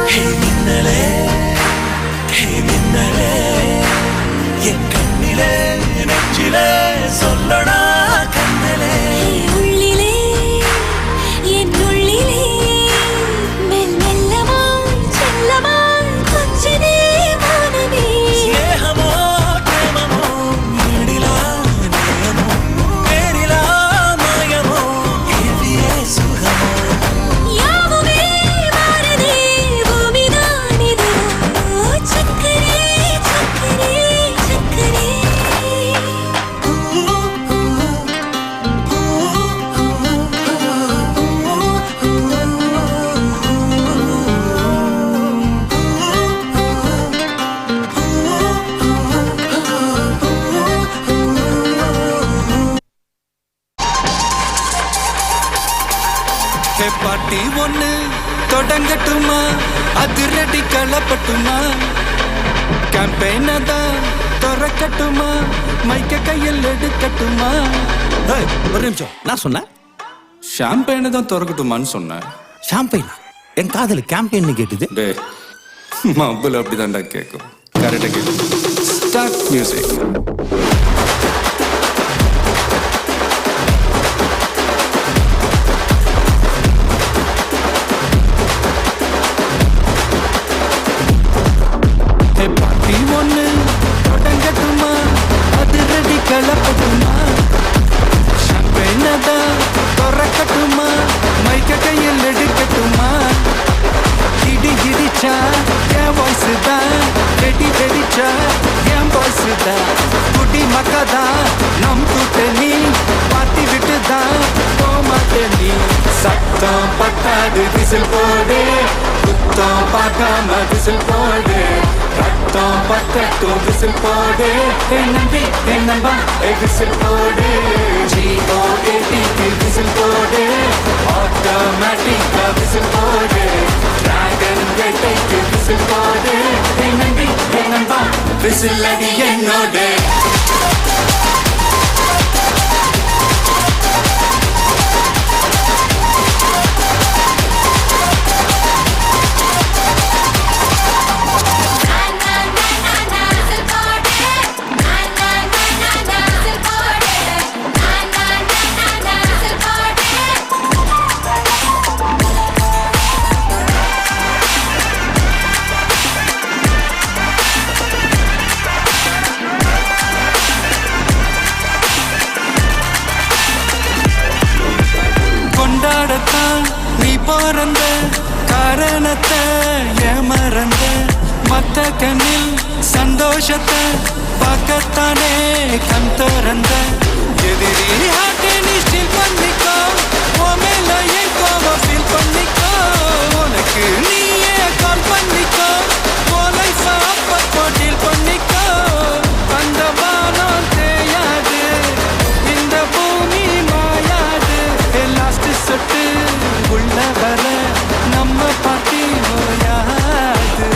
ஹே மின்னலே ஹே மின்னலே என் கண்ணிலே நெஞ்சிலே சொல்லடா கண்ணலே உள்ளிலே என் உள்ளிலே மெல் மெல்லமாய் செல்லமாய் கொஞ்சனே வானமே ஸ்நேகமோ பிரேமமோ நீடிலா நேயமோ நேரிலா மாயமோ கேள்வியே சுகமோ யாவுமே வாரதே பூமிதான் இது சக்கரே சக்கரே சக்கரே ஹே பாட்டி ஒண்ணு தொடங்கட்டுமா அதிரடி களப்பட்டுமா கேம்பெயின தான் திறக்கட்டுமா மைக்க கையில் எடுக்கட்டுமா ஒரு நிமிஷம் நான் சொன்னேன் ஷாம்பெயினை தான் திறக்கட்டுமான்னு சொன்னேன். ஷாம்பெயினா என் காதல் கேம்பெயின் கேட்டுது டே மబ్బுல அப்படிதான்டா கேட்கும். கரெக்டா கேட்கும். Start music. ஹே பாட்டி ஒண்ணு தொடங்கட்டுமா அதிரடி களப்பட்டுமா ஷாம்பெயின தான் திறக்கட்டுமா மைக்க கையில் எடுக்கட்டுமா இடி இடிச்சா என் வாய்ஸ் தான் வெடி வெடிச்சா என் வாய்ஸ் தான் குடி மக்கதான் நம் கூட்டணி பாத்தி விட்டு தான் போமாட்டேனி சத்தம் பத்தாது விசில் போடு குத்தம் பார்க்காம விசில் போடு ரத்தம் பத்தட்டும் விசில் போடு என் நம்பி என் நம்பா விசில் போடு ஜிஓஏடிக்கு விசில் போடு ஆட்டோமேட்டிக்கா விசில் போடு டிராகன் வேட்டைக்கு விசில் போடு என் நம்பி என் நம்பா விசில் அடி என்னோடு கொண்டாடத்தான் நீ பிறந்த காரணத்தை ஏமறந்த மத்த கண்ணில் சந்தோஷத்தை பார்க்கத்தானே கண் திறந்த எதிரி ஹார்ட்டை நீ ஸ்டில் பண்ணிக்கோ உன் மேல என் கோவம் ஃபீல் பண்ணிக்கோ உனக்கு நீயே கால் பண்ணிக்கோ உன் லைஃப் அப்பப்போ டீல் பண்ணிக்கோ அந்த வானம் தேயாது இந்த பூமி மாயாது லாஸ்ட் சொட்டு உள்ள வர நம்ம பாட்டி ஓயாது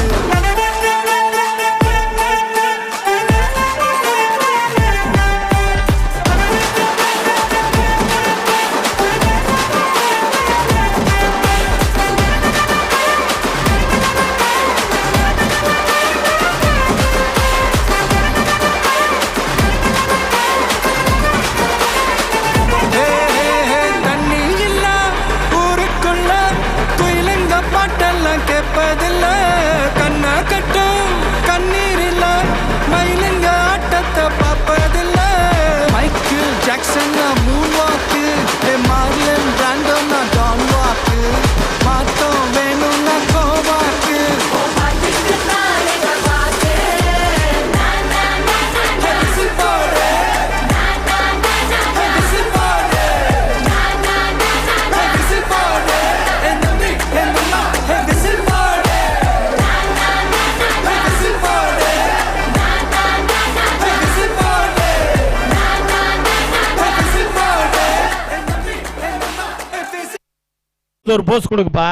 ஒரு போஸ் கொடுக்குப்பா.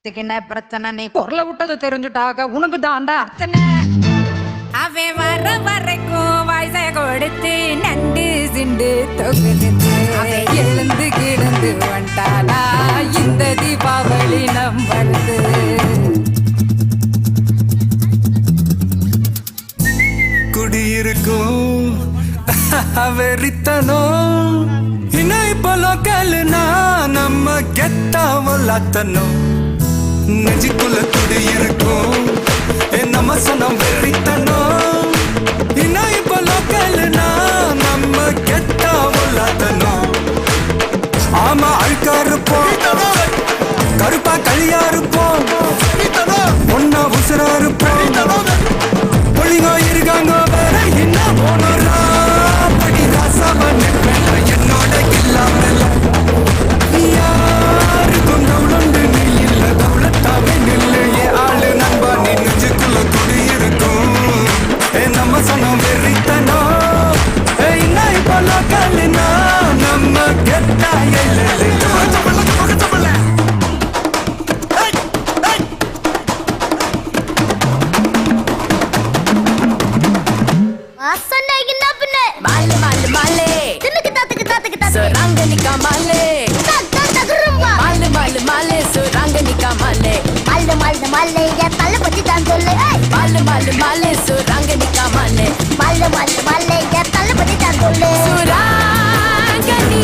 என்ன பிரச்சனை? நீ பொருளை விட்டது தெரிஞ்சுட்டாக உனக்கு தாண்டா அத்தனை. அவன் வர வரைக்கும் வயசை கொடுத்து நண்டு சிண்டு தொகுத்து எழுந்து கிடந்து வந்தானா இந்த தீபாவளி நம்பழுது. குடியிருக்கும் வெறித்தனம் இணை பலோக்கல்னா நம்ம கெத்தாவலாத்தனும் நெஞ்சுக்குள்ள துடி இருக்கும் நம்ம சனம் வெறித்தனம் இணை பலோக்கல்னா நம்ம கெத்தாவலாத்தனும். ஆமா அழுக்கா இருப்போம் கருப்பா களியா இருப்போம் ஒன்னா உசுரா இருப்போம் பொழிங்கோ இருக்காங்க வேற என்ன போனோரா படி ராசாவன் என்னோட இல்லாமல யாருக்கும் தவுளண்டு நீ இல்ல தவுளத்தாவே நில்லு என் ஆளு நண்பா நீ நெஞ்சுக்குள்ள குடியிருக்கும் நம்ம சனம் வெறித்தனோ இன்னும் போல கல்லினா நம்ம கெட்டா சுராங்கனி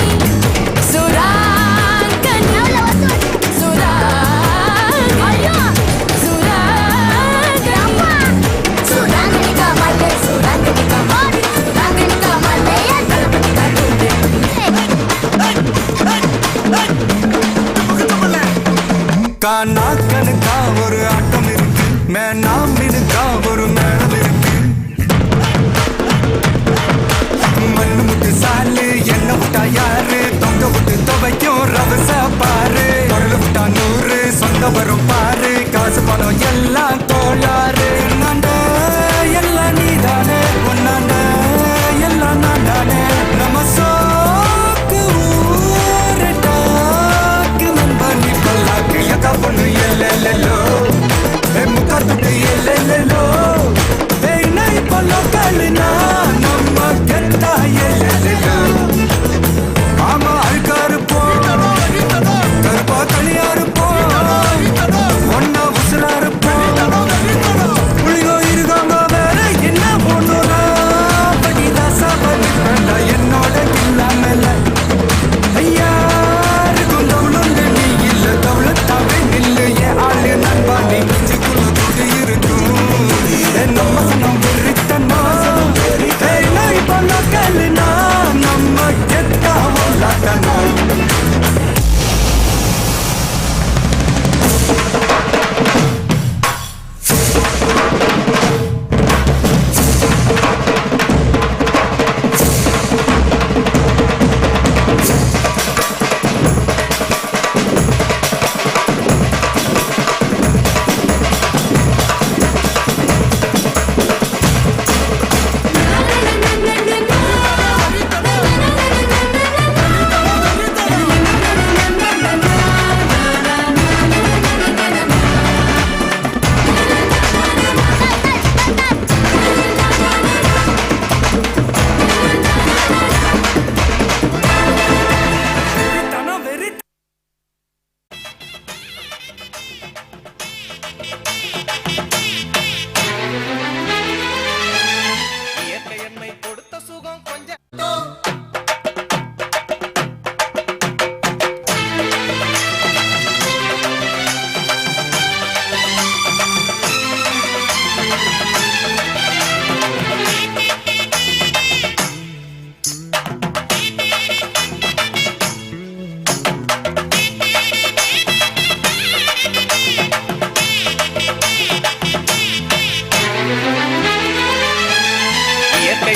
சுரா மக்களுக்கா ஒரு ஆட்டம் இருக்கு நாம் இருக்கா ஒரு மேடம் இருக்கு மண்ணு முட்டு சாலு என்ன விட்டா யாரு தொங்க விட்டு துவைக்கும் ரவச பாரு பொருள் விட்டா 100 சொந்த வரும் பாரு காசு பணம் எல்லாம் கோளாறு என்னாண்ட எல்லாம் நீதானே ஒன்னாண்ட எல்லாம் நான் தானே நம்ம சோக்கு ஊரு டாக்கு நண்பனி பல்லாக்கு எக்கா பொண்ணு எல்லோ முக்கா துட்டு எல்லோ நை பல்லோ கல்லுனா நம்ம கெத்தா எல்லோ ஆமா அழுக்கா இருப்போம் கருப்பா களியா இருப்போம் ஒன்னா உசுரா இருப்போம் புளியோ இருக்காங்க வேற என்ன பொண்ணுரா பகிதா சாபி பண்ண என்னோட இல்லாமல ஐயாருக்கும் தவுளுண்டு நீ இல்ல தவுளத்தாவே நில்லு என் ஆளு நண்பா நீ நெஞ்சுக்குள்ள துடி இருக்கும் நம்ம சனம் வெறித்தனா நாய் பண்ண கல்லுனா நம்ம கெத்தா உள்ளாட்டனா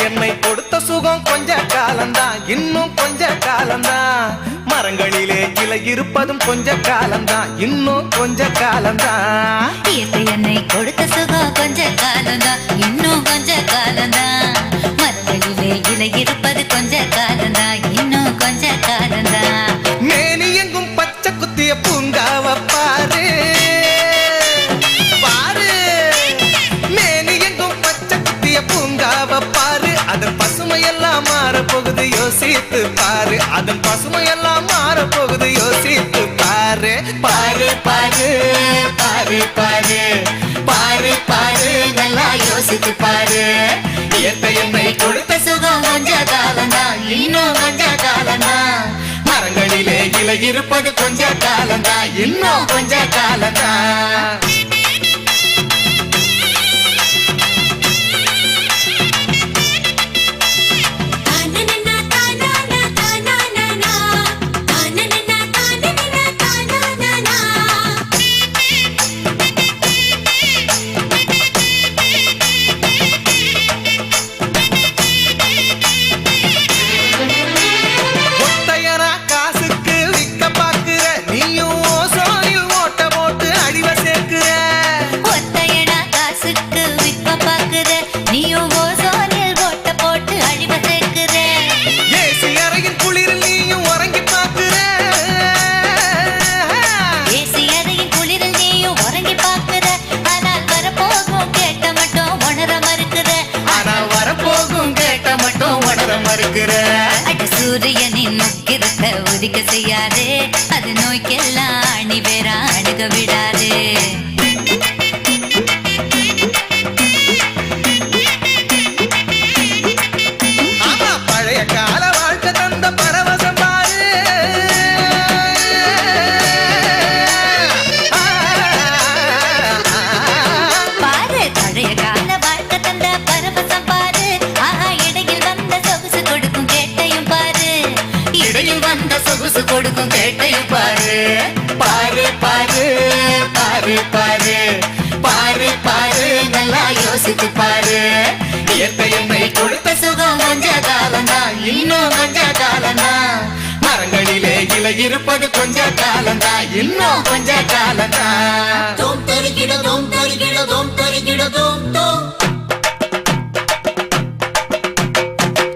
என்னை கொடுத்த சுகம் கொஞ்ச காலம்தான் இன்னும் கொஞ்ச காலம்தான் மரங்களிலே இலை இருப்பதும் கொஞ்ச காலம்தான் இன்னும் கொஞ்ச காலம்தான் இயற்கை என்னை கொடுத்த சுகம் கொஞ்ச காலம்தான் இன்னும் கொஞ்ச காலம்தான் மரங்களிலே இலை இருப்பது கொஞ்ச காலம்தான் இன்னும் கொஞ்ச காலம்தான் மேனி எங்கும் பச்சை குத்திய பூங்காவ பாரு பாரு மேனி எங்கும் பச்சை குத்திய பூங்காவ பாரு அதன் பசுமையெல்லாம் மாறப்போகுது யோசித்து பாரு அதன் பசுமையெல்லாம் மாறப்போகுது யோசித்து பாரு பாரு பாரு பாரு பாரு பாரு பாரு நல்லா யோசித்து பாரு இயற்கை என்னை கொடுத்த சுகம் கொஞ்ச காலம்தான் இன்னும் கொஞ்ச காலம்தான் மரங்களிலே இலை இருப்பது கொஞ்ச காலம்தான் இன்னும் கொஞ்ச காலம்தான் சூரியனின் முக்கிரத்தை உதிக்க செய்யாதே அது நோய்க்கெல்லாம் அணி வேற அணுக விடாதே பழைய கால வாழ்க்கை தந்த பரவசம் பாரு பாரு பழைய கால வாழ்க்கை தந்த பரவசம் பாரு இடையில் வந்த சொகுசு கொடுக்கும் கேட்டையும் பாரு இடையில் வந்த சொகுசு கொடுக்கும் கேட்டையும் பாரு பாரு பாரு பாரு பாரு பாரு பாரு பாரு நல்லா யோசித்து பாரு இயற்கை என்னை கொடுத்த சுகம் கொஞ்ச காலந்தா இன்னும் கொஞ்ச காலந்தா மரங்களிலே இலை இருப்பது கொஞ்ச காலந்தா இன்னும் கொஞ்ச காலந்தா தோம் தருகிட தோம் தருகிட தோம் தருகிட தோம் தோம்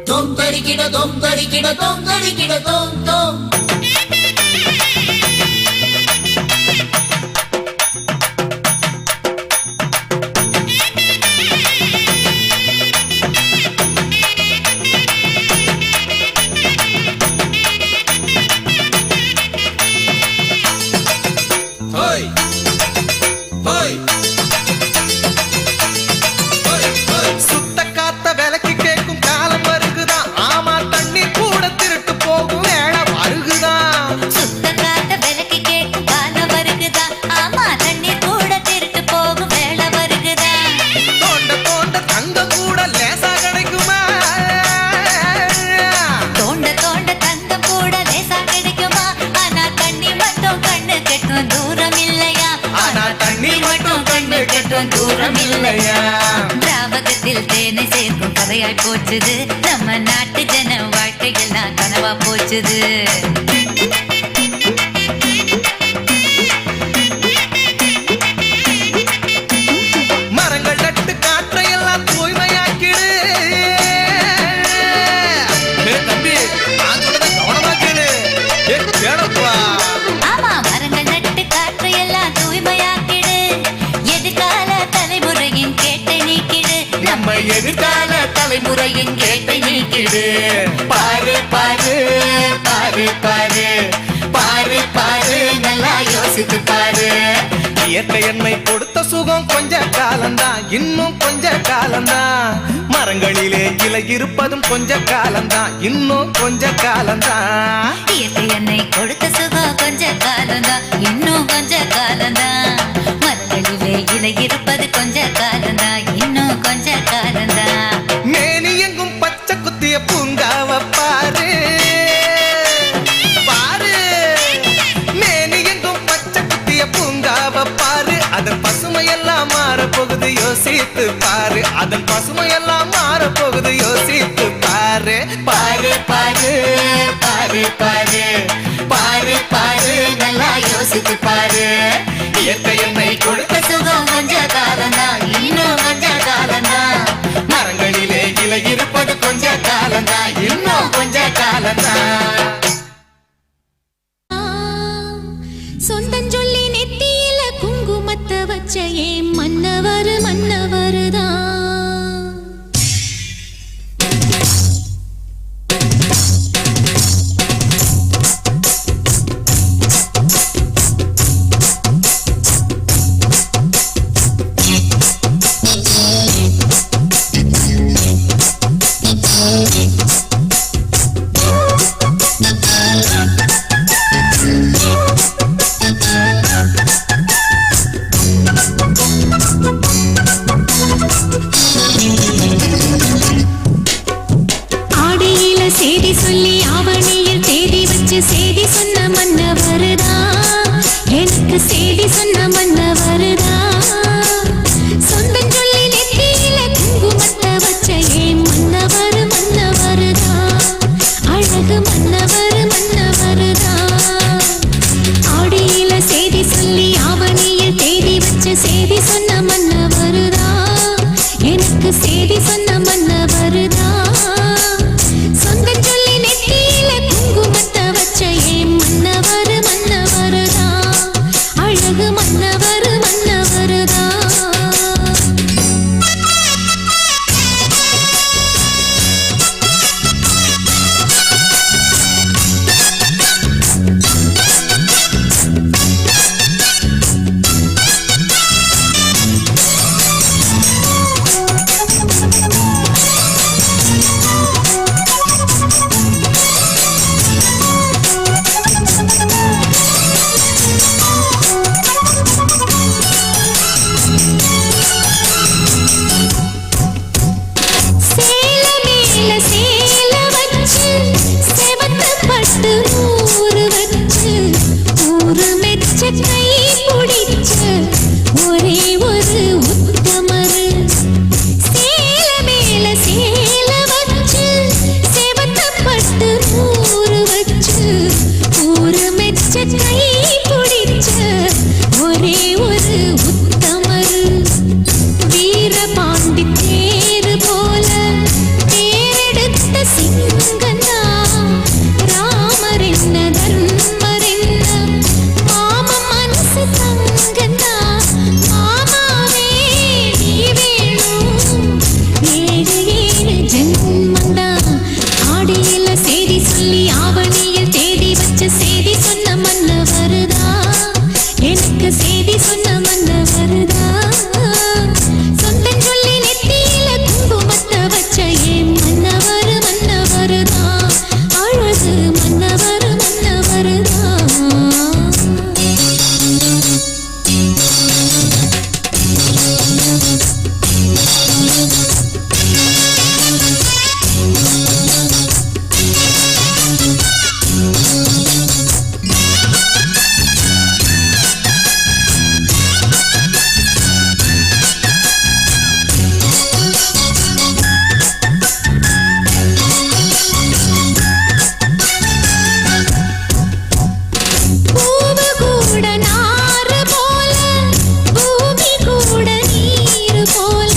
தோம் தருகிட தோம் தருகிட தோம் தருகிட தோம் தோம் சுத்த காத்த விலைக்கு கேட்கும் காலம் வருகுதா ஆமா தண்ணி கூட திருட்டு போகும் வேலை வருகுதா சுத்த காத்த விலைக்கு கேட்கும் காலம் வருகுதா ஆமா தண்ணி கூட திருட்டு போகும் வேலை வருகுதா தோண்ட தோண்ட தங்கம் கூட லேசா கிடைக்குமா தோண்ட தோண்ட தங்கம் கூட லேசா கிடைக்குமா ஆனா தண்ணி மட்டும் கண்ணு கெட்டும் தூரம் இல்லையா ஆனா தண்ணி மட்டும் கண்ணு கெட்டும் தூரம் இல்லையா திராவகத்தில் தேனை சேர்க்கும் கதையாய் போச்சுது நம்ம நாட்டு ஜன வாழ்க்கையெல்லாம் கனவா போச்சுது மரங்கள் நட்டு காற்றையெல்லாம் தூய்மையாக்கிடு தம்பி நான் சொல்றத கவனமா கேளு கேளப்பா ஆமா மரங்கள் நட்டு காற்றையெல்லாம் தூய்மையாக்கிடு எதிர்கால தலைமுறையின் கேட்டை நீக்கிடு நம்ம எதிர்கால தலைமுறையின் கேட்டை நீக்கிடு பாரு பாரு பாரு பாரு பாரு பாரு நல்லா யோசித்து பாரு இயற்கை என்னை கொடுத்த சுகம் கொஞ்ச காலம்தான் இன்னும் கொஞ்ச காலம்தான் மரங்களிலே இலை இருப்பதும் கொஞ்ச காலம்தான் இன்னும் கொஞ்ச காலம்தான் இயற்கை என்னை கொடுத்த சுகம் கொஞ்ச காலம்தான் இன்னும் கொஞ்ச காலம்தான் மரங்களிலே இலை இருப்பது கொஞ்ச காலம்தான் இன்னும் கொஞ்ச காலம்தான் மேனி எங்கும் பச்சை குத்திய பூங்காவ பாரு பாரு மேனி எங்கும் பச்சை குத்திய பூங்காவ பாரு அதன் பசுமையெல்லாம் மாறப்போகுது யோசித்து பாரு அதன் பசுமையெல்லாம் மாறப்போகுது யோசித்து பாரு பாரு பாரு பாரு பாரு பாரு பாரு நல்லா யோசித்து பாரு இயற்கை என்னை கொடுத்த சுகம் கொஞ்ச காலம்தான் இன்னும் கொஞ்ச காலம்தான் மரங்களிலே இலை இருப்பது கொஞ்ச காலம்தான் இன்னும் கொஞ்ச காலம்தான் சொந்தஞ்சொல்லி நெத்தியில குங்குமத்தை வச்ச ஏன் மன்னவர் மன்னவருதான் ஒரே ஒரு உத்தமரு சேல மேல சேல வச்சு செவத்தப்பட்டு நூறு வச்சு ஊரு மெச்ச கை பிடிச்ச ஒரே ஒரு உத்தமரு வீரபாண்டி தேரு போல தேரெடுத்த சிங்கந்தா ராமர் என்ன தர்மர் என்ன மாம மனசு தங்கந்தா மாமாவே நீ வேணும் ஏழு ஏழு ஜென்மந்தா ஆடியில செய்தி சொல்லி ஆவணியில் தேடி வச்ச செய்தி சொன்ன மன்னவருதா எனக்கு செய்தி சொன்ன மன்னவருதா சொந்தம் சொல்லி நெத்தியில குங்குமத்தை வச்ச ஏன் மன்னவரு மன்னவருதா அழகு மன்னவரு மன்னவருதா பூவு கூட நாறு போல பூமி கூட நீர் போல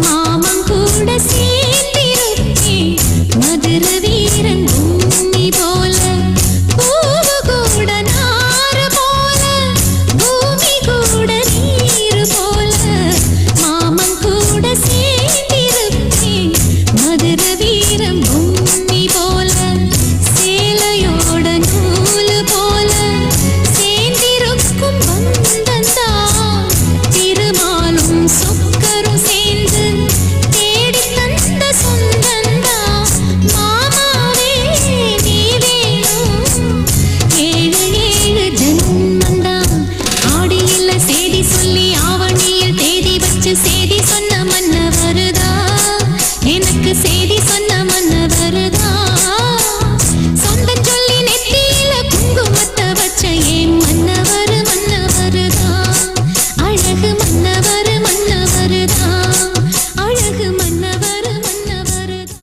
மாமன் கூட சேர்ந்திருக்கே மதுர வீரன் பூமி போல பூவு கூட நாறு போல பூமி கூட நீர் போல மாமன் கூட சேர்ந்திருக்கே மதுர வீரன் பூமி போல சேலையோட நூல் போல சேர்ந்திருக்கும் பந்தந்தா திருமாலும் சொக்கரும் சேர்ந்து தேடி தந்த சொந்தந்தா மாமாவே நீ வேணும் ஏழு ஏழு ஜென்மந்தா ஆடியில செய்தி சொல்லி ஆவணியில் தேதி வச்சு செய்தி சொன்ன மன்னவருதா எனக்கு செய்தி சொன்ன மன்னவருதா சொந்தம் சொல்லி நெத்தியில குங்குமத்தை வச்ச ஏன் மன்னவரு மன்னவருதா அழகு மன்னவரு மன்னவருதா அழகு மன்னவரு மன்னவருதா